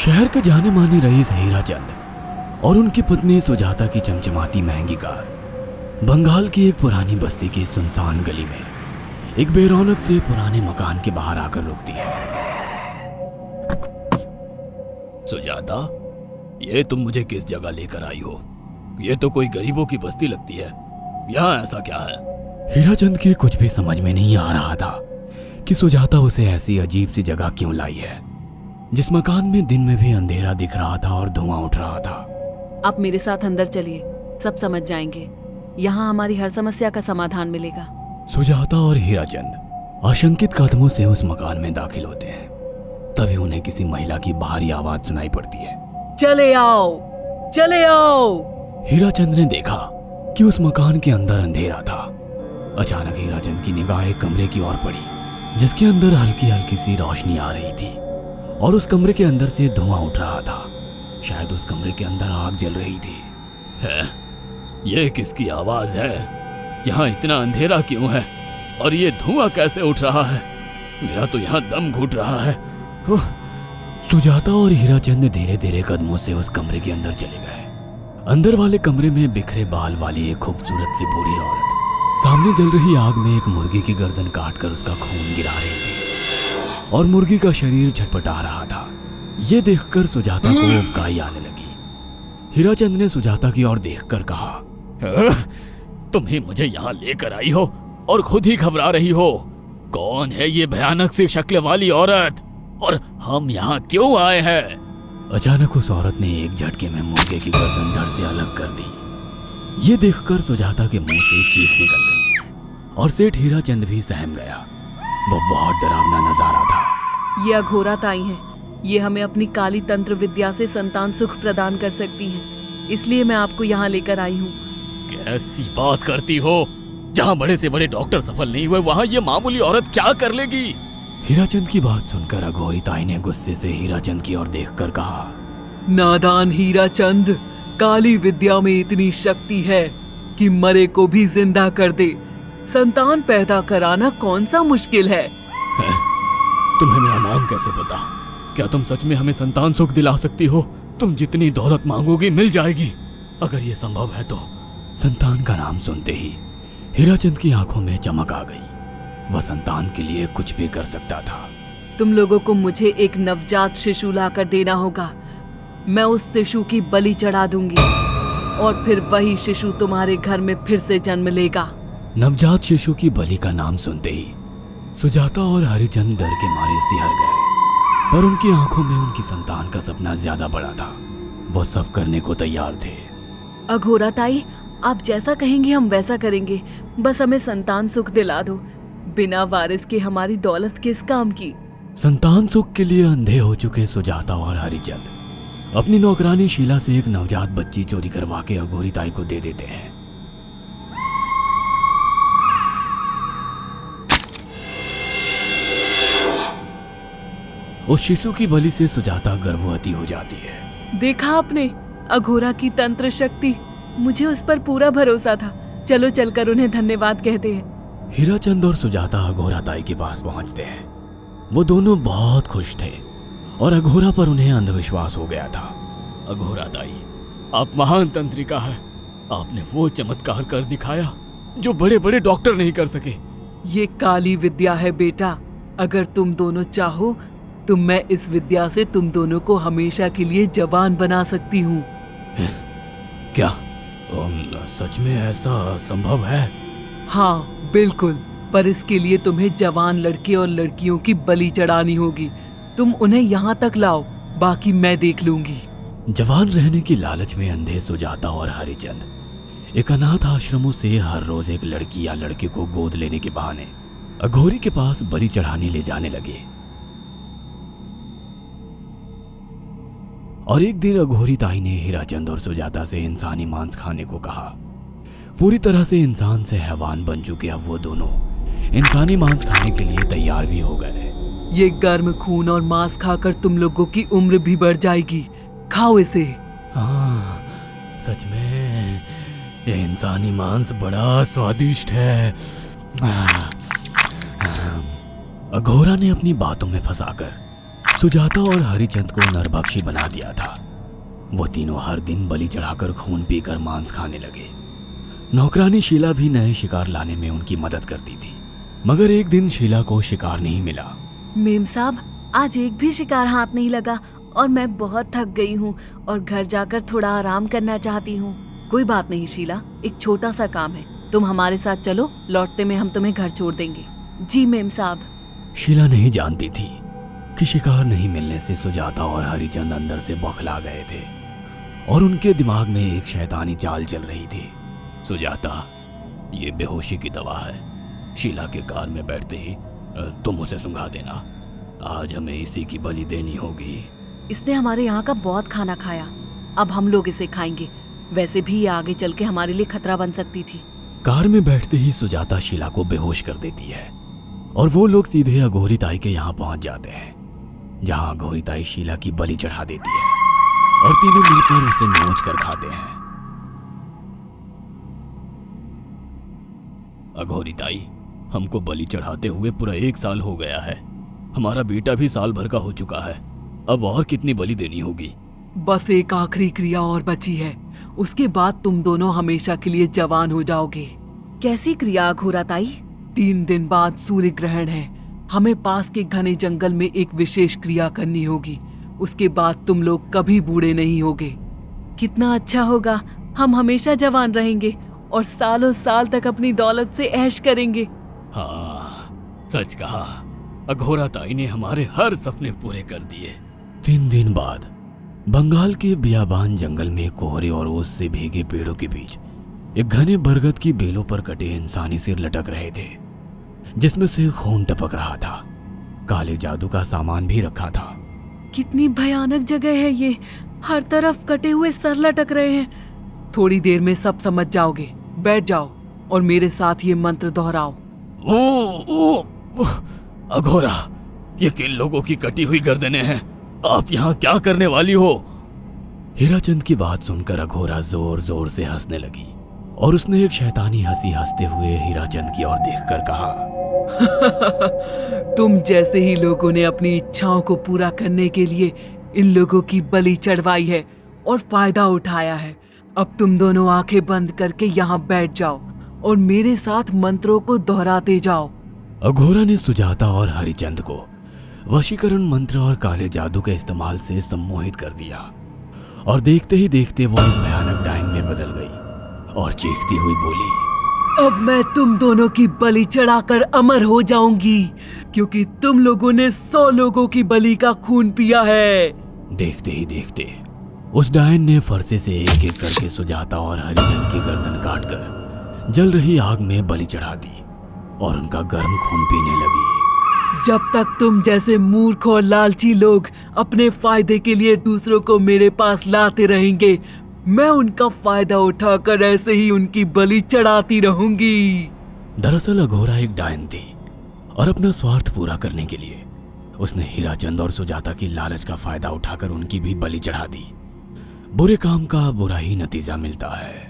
शहर के जाने माने रईस हीराचंद और उनकी पत्नी सुजाता की चमचमाती महंगी कार बंगाल की एक पुरानी बस्ती की सुनसान गली में एक बेरौनक से पुराने मकान के बाहर आकर रुकती है। सुजाता, ये तुम मुझे किस जगह लेकर आई हो? ये तो कोई गरीबों की बस्ती लगती है। यहाँ ऐसा क्या है? हीराचंद की कुछ भी समझ में नहीं आ रहा था कि सुजाता उसे ऐसी अजीब सी जगह क्यों लाई है, जिस मकान में दिन में भी अंधेरा दिख रहा था और धुआं उठ रहा था। आप मेरे साथ अंदर चलिए, सब समझ जाएंगे। यहाँ हमारी हर समस्या का समाधान मिलेगा। सुजाता और हीराचंद आशंकित कदमों से उस मकान में दाखिल होते हैं। तभी उन्हें किसी महिला की बाहरी आवाज सुनाई पड़ती है। चले आओ, चले आओ। हीराचंद ने देखा कि उस मकान के अंदर अंधेरा था। अचानक हीराचंद की निगाह एक कमरे की ओर पड़ी, जिसके अंदर हल्की हल्की सी रोशनी आ रही थी और उस कमरे के अंदर से धुआं उठ रहा था। शायद उस कमरे के अंदर आग जल रही थी। है? ये किसकी आवाज है? यहाँ इतना अंधेरा क्यों है और ये धुआं कैसे उठ रहा है? मेरा तो यहाँ दम घुट रहा है। सुजाता और हीराचंद धीरे धीरे कदमों से उस कमरे के अंदर चले गए। अंदर वाले कमरे में बिखरे बाल वाली एक खूबसूरत सी बूढ़ी औरत सामने जल रही आग में एक मुर्गी की गर्दन काटकर उसका खून गिरा रही थी और मुर्गी का शरीर छटपटा रहा था। ये देखकर सुजाता को उबकाई आने लगी। हीराचंद ने सुजाता की ओर देखकर कहा, तुम ही मुझे यहाँ लेकर आई हो और खुद ही घबरा रही हो। कौन है ये भयानक सी शक्ल वाली औरत और हम यहाँ क्यों आए हैं? अचानक उस औरत ने एक झटके में मुर्गे की गर्दन धड़ से अलग कर दी। ये देखकर सुजाता के मुंह से चीख निकल गई और सेठ हीराचंद भी सहम गया। वो बहुत डरावना नजारा था। ये अघोरा ताई हैं। ये हमें अपनी काली तंत्र विद्या से संतान सुख प्रदान कर सकती हैं। इसलिए मैं आपको यहाँ लेकर आई हूँ। कैसी बात करती हो? जहाँ बड़े से बड़े डॉक्टर सफल नहीं हुए, वहाँ ये मामूली औरत क्या कर लेगी? हीराचंद की बात सुनकर अघोरी ताई ने गुस्से से हीराचंद की ओर देखकर कहा, नादान हीराचंद, काली विद्या में इतनी शक्ति है कि मरे को भी जिंदा कर दे। संतान पैदा कराना कौन सा मुश्किल है? तुम्हें मेरा नाम कैसे पता? क्या तुम सच में हमें संतान सुख दिला सकती हो? तुम जितनी दौलत मांगोगी मिल जाएगी, अगर ये संभव है तो। संतान का नाम सुनते ही हीराचंद की आंखों में चमक आ गई। वह संतान के लिए कुछ भी कर सकता था। तुम लोगों को मुझे एक नवजात शिशु लाकर देना होगा। मैं उस शिशु की बलि चढ़ा दूंगी और फिर वही शिशु तुम्हारे घर में फिर से जन्म लेगा। नवजात शिशु की बलि का नाम सुनते ही सुजाता और हरिचंद डर के मारे सिहर गए, पर उनकी आंखों में उनकी संतान का सपना ज्यादा बड़ा था। वो सब करने को तैयार थे। अघोरा ताई, आप जैसा कहेंगे हम वैसा करेंगे। बस हमें संतान सुख दिला दो। बिना वारिस के हमारी दौलत किस काम की? संतान सुख के लिए अंधे हो चुके सुजाता और हरिचंद अपनी नौकरानी शीला से एक नवजात बच्ची चोरी करवा के अघोरी ताई को दे देते हैं। उस शिशु की बलि से सुजाता गर्भवती हो जाती है। देखा आपने अघोरा की तंत्र शक्ति? मुझे उस पर पूरा भरोसा था। चलो चलकर उन्हें धन्यवाद कहते हैं। हीराचंद और सुजाता अघोरा ताई के पास पहुंचते हैं। वो दोनों बहुत खुश थे और अघोरा पर उन्हें अंधविश्वास हो गया था। अघोरा ताई, आप महान तंत्रिका है। आपने वो चमत्कार कर दिखाया जो बड़े बड़े डॉक्टर नहीं कर सके। ये काली विद्या है बेटा। अगर तुम दोनों चाहो तो मैं इस विद्या से तुम दोनों को हमेशा के लिए जवान बना सकती हूँ। क्या सच में ऐसा संभव है? हाँ बिल्कुल, पर इसके लिए तुम्हें जवान लड़के और लड़कियों की बलि चढ़ानी होगी। तुम उन्हें यहाँ तक लाओ, बाकी मैं देख लूंगी। जवान रहने की लालच में अंधे सुजाता और हरिचंद एक अनाथ आश्रमों से हर रोज एक लड़की या लड़के को गोद लेने के बहाने अघोरी के पास बलि चढ़ाने ले जाने लगे। और एक दिन अघोरी ताई ने हीराचंद और सुजाता से इंसानी मांस खाने को कहा। पूरी तरह से इंसान से हैवान बन चुके अब वो दोनों इंसानी मांस खाने के लिए तैयार भी हो गए। ये गर्म खून और मांस खाकर तुम लोगों की उम्र भी बढ़ जाएगी। खाओ इसे। हाँ, सच में ये इंसानी मांस बड़ा स्वादिष्ट है। अघोरा ने अपनी बातों में फंसाकर सुजाता और हरिचंद को नरभक्षी बना दिया था। वो तीनों हर दिन बलि चढ़ाकर खून पीकर मांस खाने लगे। नौकरानी शीला भी नए शिकार लाने में उनकी मदद करती थी, मगर एक दिन शीला को शिकार नहीं मिला। मेम साहब, आज एक भी शिकार हाथ नहीं लगा और मैं बहुत थक गई हूँ और घर जाकर थोड़ा आराम करना चाहती हूँ। कोई बात नहीं शीला, एक छोटा सा काम है, तुम हमारे साथ चलो, लौटते में हम तुम्हें घर छोड़ देंगे। जी मेम साहब। शीला नहीं जानती थी कि शिकार नहीं मिलने से सुजाता और हरिचंद अंदर से बौखला गए थे और उनके दिमाग में एक शैतानी चाल चल रही थी। सुजाता, ये बेहोशी की दवा है। शीला के कार में बैठते ही तुम उसे सुंघा देना। आज हमें इसी की बलि देनी होगी। इसने हमारे यहाँ का बहुत खाना खाया, अब हम लोग इसे खाएंगे। वैसे भी ये आगे चल के हमारे लिए खतरा बन सकती थी। कार में बैठते ही सुजाता शीला को बेहोश कर देती है और वो लोग सीधे अघोरी ताई के यहाँ पहुंच जाते हैं, जहाँ अघोरी ताई शीला की बलि चढ़ा देती है और तीनों मिलकर उसे नोच कर खाते हैं। अघोरी ताई, हमको बलि चढ़ाते हुए पूरा 1 साल हो गया है। हमारा बेटा भी साल भर का हो चुका है। अब और कितनी बलि देनी होगी? बस एक आखिरी क्रिया और बची है, उसके बाद तुम दोनों हमेशा के लिए जवान हो जाओगे। कैसी क्रिया अघोरा ताई? 3 दिन बाद सूर्य ग्रहण है, हमें पास के घने जंगल में एक विशेष क्रिया करनी होगी। उसके बाद तुम लोग कभी बूढ़े नहीं होगे। कितना अच्छा होगा, हम हमेशा जवान रहेंगे और सालों साल तक अपनी दौलत से ऐश करेंगे। हाँ, सच कहा। अघोरा ताई ने हमारे हर सपने पूरे कर दिए। 3 दिन बाद बंगाल के बियाबान जंगल में कोहरे और ओस से भीगे पेड़ों के बीच एक घने बरगद की बेलों पर कटे इंसानी सिर लटक रहे थे, जिसमें से खून टपक रहा था। काले जादू का सामान भी रखा था। कितनी भयानक जगह है ये, हर तरफ कटे हुए सर लटक रहे हैं। थोड़ी देर में सब समझ जाओगे। बैठ जाओ और मेरे साथ ये मंत्र दोहराओ। ओ, अघोरा, ये किन लोगों की कटी हुई गर्दनें हैं? आप यहाँ क्या करने वाली हो? हीराचंद की बात सुनकर अघोरा जोर जोर से हंसने लगी और उसने एक शैतानी हंसी हंसते हुए हीराचंद की ओर देखकर कहा, तुम जैसे ही लोगों ने अपनी इच्छाओं को पूरा करने के लिए इन लोगों की बलि चढ़वाई है और फायदा उठाया है। अब तुम दोनों आंखें बंद करके यहाँ बैठ जाओ और मेरे साथ मंत्रों को दोहराते जाओ। अघोरा ने सुजाता और हरिचंद को वशीकरण मंत्र और काले जादू के इस्तेमाल से सम्मोहित कर दिया और देखते ही देखते वो एक भयानक डायन में बदल गई और चीखती हुई बोली, अब मैं तुम दोनों की बलि चढ़ाकर अमर हो जाऊंगी, क्योंकि तुम लोगों ने 100 लोगों की बलि का खून पिया है। देखते ही देखते उस डायन ने फरसे से एक एक करके सुजाता और हरिचंद की गर्दन काटकर जल रही आग में बलि चढ़ा दी और उनका गर्म खून पीने लगी। जब तक तुम जैसे मूर्ख और लालची लोग अपने फायदे के लिए दूसरों को मेरे पास लाते रहेंगे, मैं उनका फायदा उठाकर ऐसे ही उनकी बलि चढ़ाती रहूंगी। दरअसल अघोरा एक डायन थी और अपना स्वार्थ पूरा करने के लिए उसने हीराचंद और सुजाता की लालच का फायदा उठाकर उनकी भी बलि चढ़ा दी। बुरे काम का बुरा ही नतीजा मिलता है।